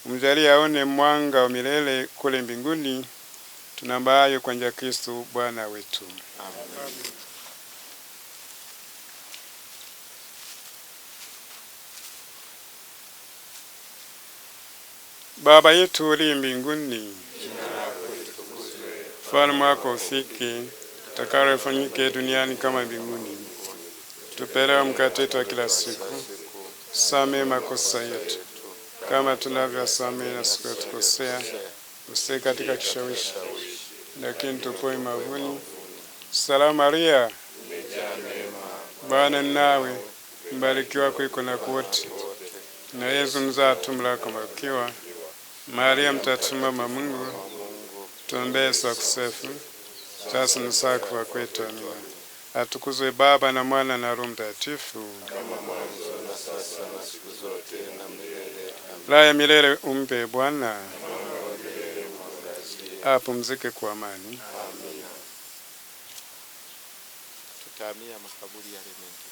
Umjalie aone mwanga wa milele kule mbinguni. Tunaomba hayo kwa njia ya Kristo Bwana wetu. Amen. Baba yetu uliye mbinguni, ufalme wako ufike, utakalo lifanyike duniani kama mbinguni. Tupe leo mkate wetu wa kila siku. Samehe makosa yetu kama tunavyosamehe na sisi tukosea, usitutie katika kishawishi, lakini tupoe mavuni. Salamu Maria, Bwana nawe, mbarikiwa kuliko na wote, na Yesu mzao tumbo lako mbarikiwa. Maria mtakatifu mama Mungu, tuombee wakosefu sasa na saa kufa kwetu. Amina. Atukuzwe Baba na Mwana na Roho Mtakatifu, kama mwanzo na sasa na siku zote na milele. raha ya milele umpe Bwana, apumzike kwa amani. Amina. Tutahamia makaburi yale mengi.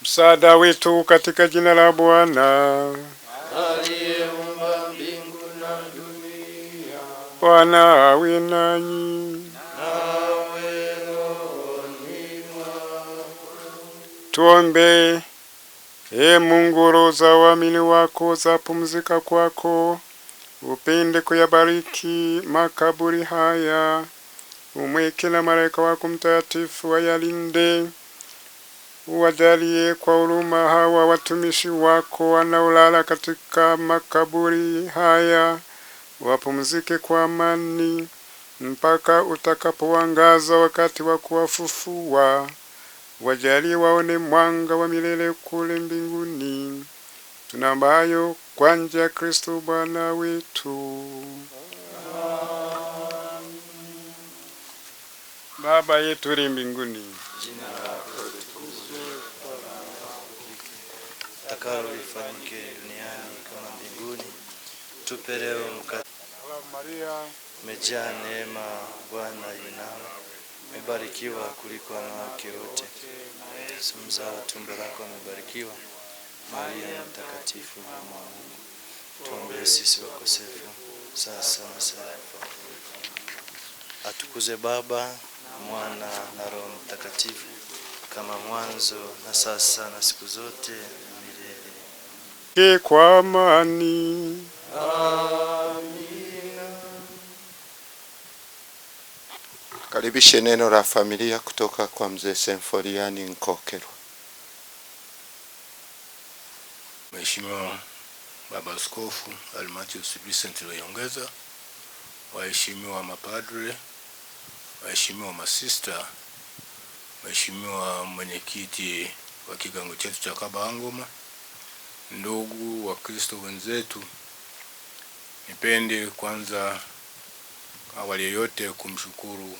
Msaada wetu katika jina la Bwana Aliyeumba mbingu na dunia. Bwana awe nanyi. Nawe rohoni mwako. Tuombe. Ee Mungu, roho za waamini wako zapumzika kwako, upende kuyabariki makaburi haya, umweke na malaika wako mtakatifu wayalinde. Uwajalie kwa huruma hawa watumishi wako wanaolala katika makaburi haya, wapumzike kwa amani mpaka utakapoangaza wakati wa kuwafufua. Wajalie waone mwanga wa milele kule mbinguni. Tunaomba hayo kwa njia ya Kristo Bwana wetu. Baba yetu uliye mbinguni, Jina lako litukuzwe, utakalo lifanyike duniani kama mbinguni. Tupe leo mkate. Maria Umejaa neema, Bwana yu nawe, umebarikiwa kuliko wanawake wote, Yesu mzao wa tumbo lako amebarikiwa. Maria mtakatifu, mama wa Mungu, tuombee sisi wakosefu sasa na saa ya kufa kwetu. Atukuzwe Baba, Mwana na Roho Mtakatifu, kama mwanzo na sasa na siku zote na milele. kwa amani. Karibishe neno la familia kutoka kwa mzee Semforiani Nkokerwa. Mheshimiwa Baba Askofu Almatius Vincent Rweyongeza, waheshimiwa mapadre, waheshimiwa masista, Mheshimiwa mwenyekiti wa kigango chetu cha Kabangoma, ndugu wa Kristo wenzetu, nipende kwanza awali yote kumshukuru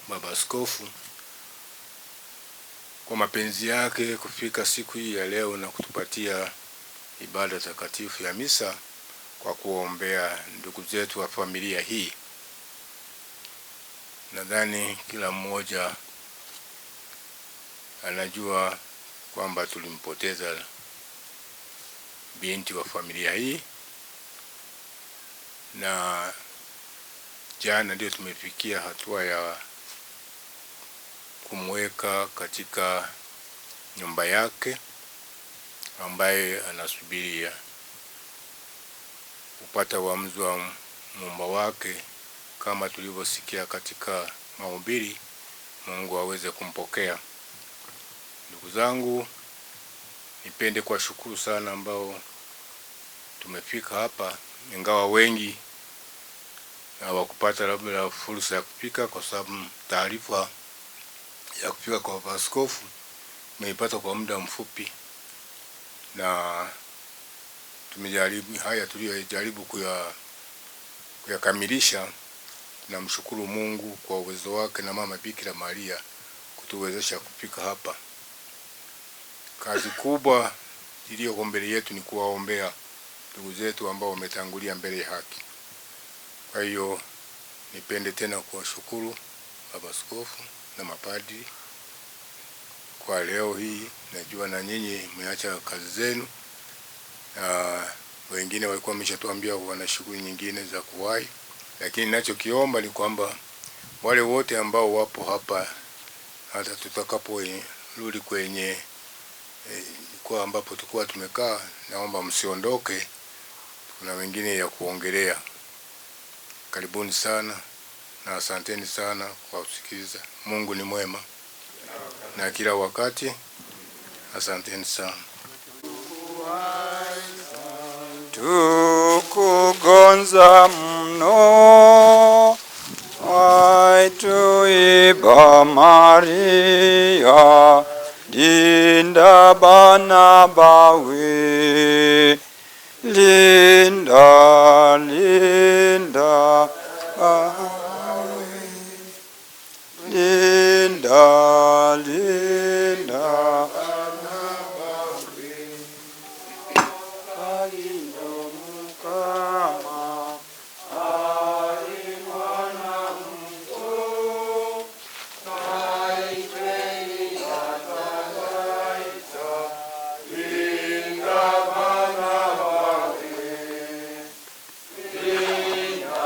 Baba Askofu kwa mapenzi yake kufika siku hii ya leo na kutupatia ibada takatifu ya misa kwa kuombea ndugu zetu wa familia hii. Nadhani kila mmoja anajua kwamba tulimpoteza binti wa familia hii, na jana ndio tumefikia hatua ya kumweka katika nyumba yake ambaye anasubiria kupata uamuzi wa muumba wake, kama tulivyosikia katika mahubiri. Mungu aweze kumpokea. Ndugu zangu, nipende kuwashukuru sana ambao tumefika hapa, ingawa wengi hawakupata labda fursa ya kupika, kwa sababu taarifa ya kupika kwa askofu tumeipata kwa muda mfupi, na tumejaribu haya tuliyojaribu kuyakamilisha. Tunamshukuru Mungu kwa uwezo wake na Mama Bikira Maria kutuwezesha kupika hapa. Kazi kubwa iliyo mbele yetu ni kuwaombea ndugu zetu ambao wametangulia mbele ya haki. Kwa hiyo nipende tena kuwashukuru Baba Askofu na mapadri kwa leo hii. Najua na nyinyi mmeacha kazi zenu, na wengine walikuwa wameshatuambia wana shughuli nyingine za kuwahi, lakini ninachokiomba ni kwamba wale wote ambao wapo hapa, hata tutakaporudi kwenye kwa ambapo tulikuwa tumekaa, naomba msiondoke, kuna wengine ya kuongelea. Karibuni sana na asanteni sana kwa kusikiliza. Mungu ni mwema na kila wakati. Asanteni sana. Tukugonza mno waituiba Maria, linda bana bawe, linda linda bawe, linda linda bana bawe, alindo mukama ali mwana mtu kaitweli atalaita, linda bana bawe, linda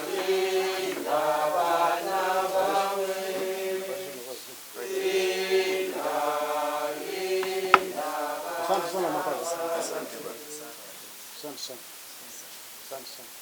linda bana bawe, linda linda. Asante sana mapadri. Asante sana. Asante sana.